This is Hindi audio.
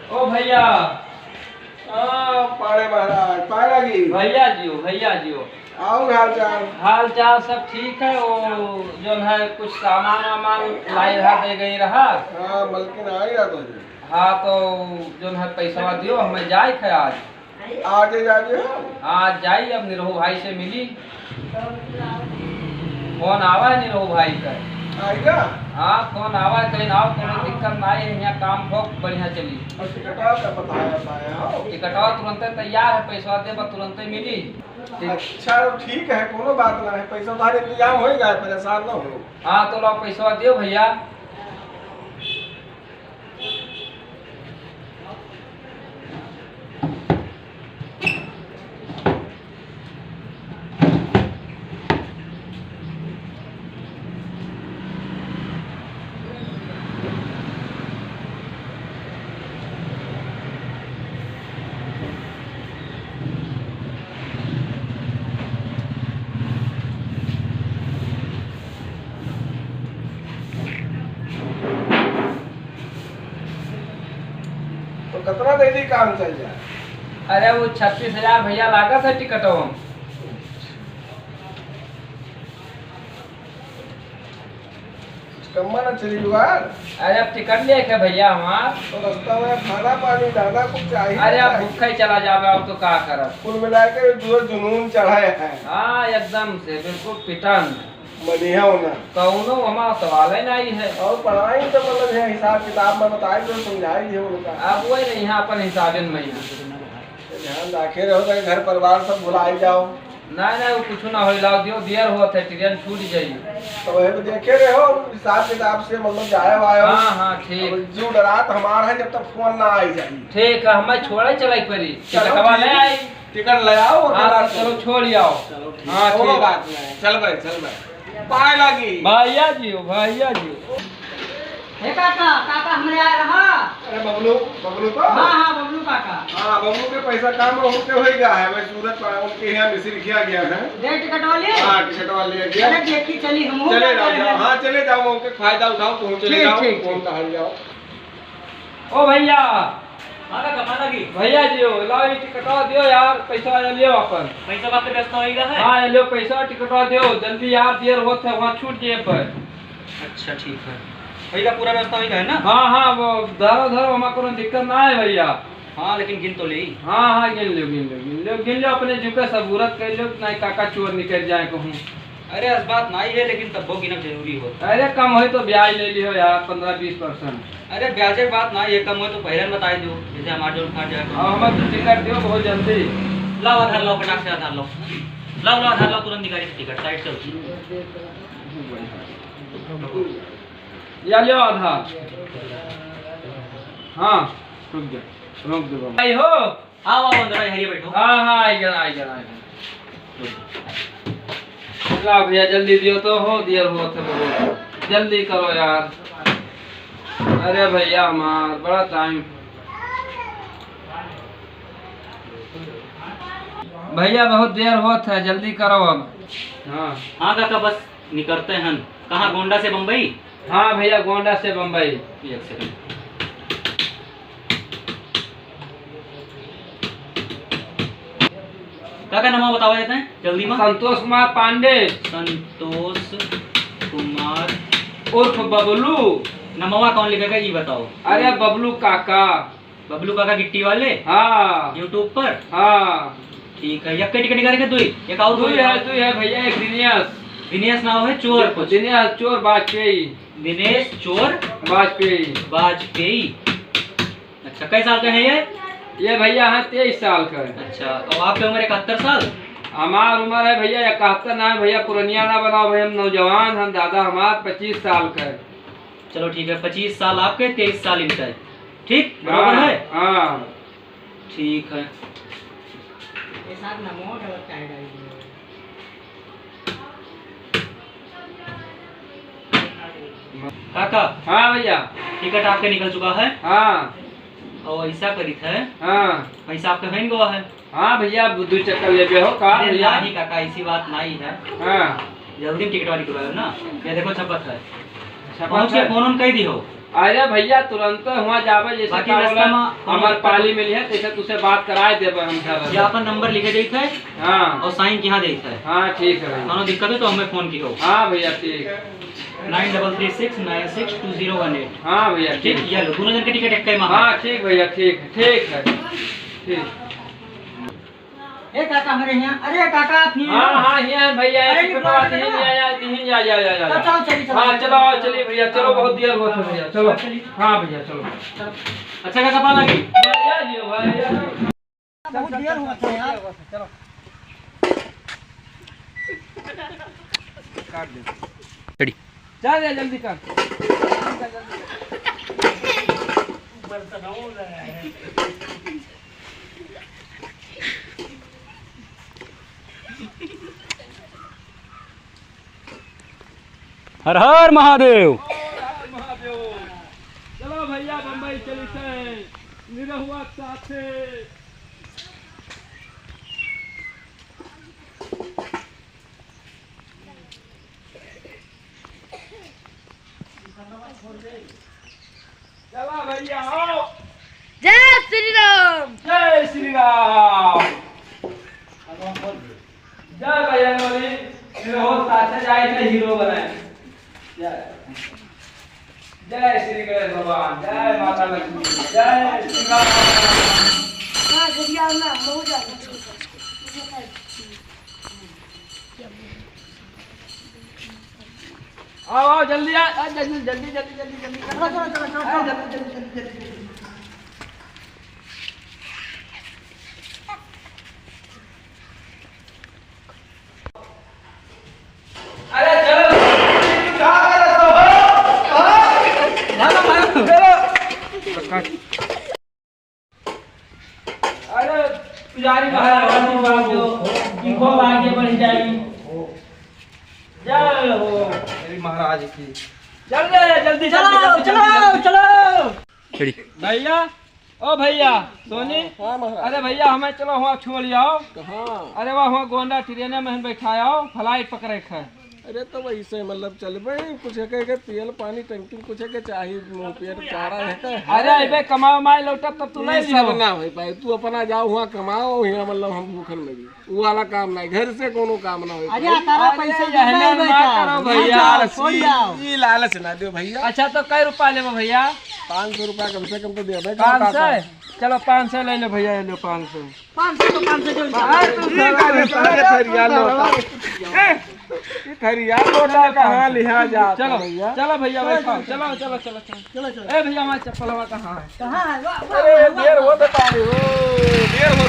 ओ भैया। पाड़े महाराज पाए लगी। भैया जी हो। आओ हाल चाल। हाल चाल सब ठीक है। वो जो है कुछ सामान वामान लाई रहा दे गई रहा। हाँ मलकिन आ गया तो। हाँ तो जो है पैसा दियो हमें जाए थे आज। आगे जाइए। आज जाई अब निरहु भाई से मिली। फोन आवा है निरहु भाई का। आएगा। हाँ फोन आवा है कहीं आओ कोई दिक्कत ना है यहाँ काम बहुत बढ़िया चली। और टिकटवा का बताया टिकटवा तुरंत तैयार है पैसा दे तुरंत मिली। अच्छा ठीक है कोनो बात ना है पैसा तुम्हारे इंतजाम हो गया परेशान ना हो। हाँ तो लो पैसा दियो भैया। तो कितना देरी काम चल जाए। अरे वो 36,000 भैया लागत है टिकटों। कम्मा ना चली जुगाड़। अरे अब टिकट ले के भैया हमार तो रास्ता में खाना पानी दाना कुछ चाहिए। अरे अब भूखा ही चला जावे अब तो क्या करब। कुल मिला के जो जुनून चढ़ाए है। हाँ एकदम से बिल्कुल पिटन बढ़िया होना कौनो हमारा सवाल ही नहीं है। और पढ़ाई तो मतलब है हिसाब किताब में बताई जो समझाई है उनका। अब वही नहीं यहाँ अपन हिसाब में ध्यान रखे रहो तो घर परिवार सब भुलाई जाओ। नहीं वो कुछ ना हो लाओ दियो देर हो थे ट्रेन छूट जाइए। तो वही तो देखे रहे हो हिसाब किताब से मतलब जाए वायो। हाँ ठीक। जो रात हमारा है जब तक फोन ना आई जाए। ठीक है हमें छोड़े चलाई पड़ी टिकटवा ले आई। टिकट ले आओ। हाँ चलो छोड़ आओ। हाँ ठीक बात नहीं चल भाई पाए लगी। भैया जी हो। हे काका काका हमरे आ रहा। अरे बबलू तो हाँ बबलू काका। हाँ बबलू के पैसा काम में होते हो गया है। मैं सूरत पर उनके यहाँ मिस्री किया गया है। दे टिकट वाले। हाँ टिकट वाले गया। चले देखी चली हम चले जाओ। हाँ चले जाओ उनके फायदा उठाओ तुम चले जाओ। फोन कहा जाओ। ओ भैया भैया जी हो लाओ टिकटवा दियो यार पैसा लियो अपन। पैसा बात व्यवस्था होएगा है। हाँ लियो पैसा टिकटवा दियो जल्दी यार देर होत है वहाँ छूट जाए पर। अच्छा ठीक है भैया पूरा व्यवस्था होएगा है ना। हाँ वो धरो हमारा कोनो दिक्कत ना है भैया। हाँ लेकिन गिन तो ले। हाँ गिन लो अपने जुके सबूरत कर लो नहीं काका चोर निकल जाए कहूँ। अरे इस बात नहीं है लेकिन तब वो गिनना जरूरी हो। अरे कम हो तो ब्याज ले लियो यार 15-20%। अरे ब्याज की बात नहीं है कम हो तो पहले बता दो जैसे हमारे जो खा जाए। हमें तो टिकट दियो बहुत जल्दी। लाओ आधार लाओ फटाक से आधार लाओ। लाओ आधार लाओ तुरंत निकालिए टिकट साइड से। या लियो आधार। हाँ रुक दो भाई हो। आओ अंदर हरिया बैठो। हाँ आई गया। ला भैया जल्दी दियो तो हो देर हो तो बहुत जल्दी करो यार। अरे भैया हमार बड़ा टाइम। भैया बहुत देर होत है जल्दी करो अब। हाँ काका बस निकलते हैं। कहाँ गोंडा से बम्बई। हाँ भैया गोंडा से बम्बई। एक सेकंड। काका नाम बताओ जाते हैं जल्दी में। संतोष कुमार पांडे। संतोष कुमार उर्फ बबलू। नमवा कौन लिखेगा ये बताओ। अरे बबलू काका। बबलू काका गिट्टी वाले। हाँ यूट्यूब पर। हाँ ठीक है यक्के टिकट निकाल के दुई एक और तू है भैया एक दिनेश नाम है चोर कुछ। दिनेश चोर वाजपेयी। दिनेश चोर वाजपेयी। अच्छा कई साल का है ये भैया है 23 साल का है। अच्छा और आपकी उम्र 71 साल। हमार उम्र है भैया 71 ना है भैया पुरानिया ना बनाओ भैया हम नौजवान हम दादा हमार 25 साल का है। चलो ठीक है 25 साल आपके 23 साल इनका है। ठीक बराबर है। हाँ ठीक है। काका हाँ भैया टिकट आपके निकल चुका है। हाँ और ऐसा करी था। हाँ पैसा आपका बहन गवा है। हाँ भैया दो चक्कर ले हो का भैया। नहीं काका ऐसी बात नहीं है। हाँ जल्दी टिकट वाली करवाओ ना। ये देखो छपत है। छपत पहुंच के है। फोन कह दी हो। अरे भैया तुरंत हुआ जावे जैसे बाकी का रास्ता बोला में हमार पाली में है तैसे तुसे बात कराए देबे हम घर या अपन नंबर लिखे देते है हाँ और साइन यहाँ देते है। हाँ ठीक है भैया। कोनो दिक्कत है तो हमें फोन की हो। हाँ भैया ठीक। 9336962018। हाँ भैया ठीक, ठीक। ये लो दोनों जन के टिकट एक में। हाँ ठीक भैया ठीक ठीक है ठीक। ए काका हमारे यहाँ, अरे काका आप ही हाँ हाँ ये है भैया अरे एक निकलो, बात निकलो। नहीं आया तीन जा जा जा जा चलो चलिए हाँ चलो आओ चलिए भैया चलो बहुत देर हुआ था भैया चलो हाँ भैया चलो अच्छा काका पाला लगी भैया जी भैया बहुत देर हुआ था यार। चलो काट दे रेडी चल जल्दी कर हर हर महादेव। चलो भैया बम्बई चली से निरहुआ साथे चलो भैया आओ। जय श्री राम। जय श्री राम। जय भैया बोली निरहुआ साथे जाए थे हीरो बनाए। जय श्री गणेश भगवान जय माता लक्ष्मी जय श्री राम। हाँ गरिया ना बहुत ज्यादा आओ आओ जल्दी आ जल्दी जल्दी जल्दी जल्दी जल्दी चलो चलो चलो चलो जल्दी जल्दी जल्दी अरे चलो अरे पुजारी महाराज इनको आगे बढ़ जाएगी जय हो मेरी महाराज की जल्दी जल्दी चलो चलो चलो। रेडी भैया ओ भैया सोनी हाँ महाराज। अरे भैया हमें चलो वहाँ छोड़ आओ कहाँ? अरे वहाँ गोंडा ट्रेन में हम बैठाओ फ्लाइट पकड़े है अरे तो वैसे मतलब चल भाई कुछ है के तेल पानी टंकी कुछ है के चाहिए मुंह पेट चारा है का अरे अबे कमाओ माई लौटा तब तू नहीं ये सब ना हो पाए तू अपना जाओ वहाँ कमाओ यहाँ मतलब हम भूखन में भी वो वाला काम नहीं घर से कोनो काम ना हो अरे तारा पैसे यहने मत करो भैया ये लालच ना दो भैया। अच्छा तो कई रुपया लेबो भैया 500 रुपया कम से कम तो दे भाई। 500 चलो 500 ले लो भैया ले लो 500 500 तो 500 खरिया लोटा कहाँ लिहा जाता चलो भैया। चलो भैया बैठो चलो चलो चलो चलो ए भैया हमारा चप्पल हवा कहाँ है कहाँ है? अरे देर हो बता रही हो देर हो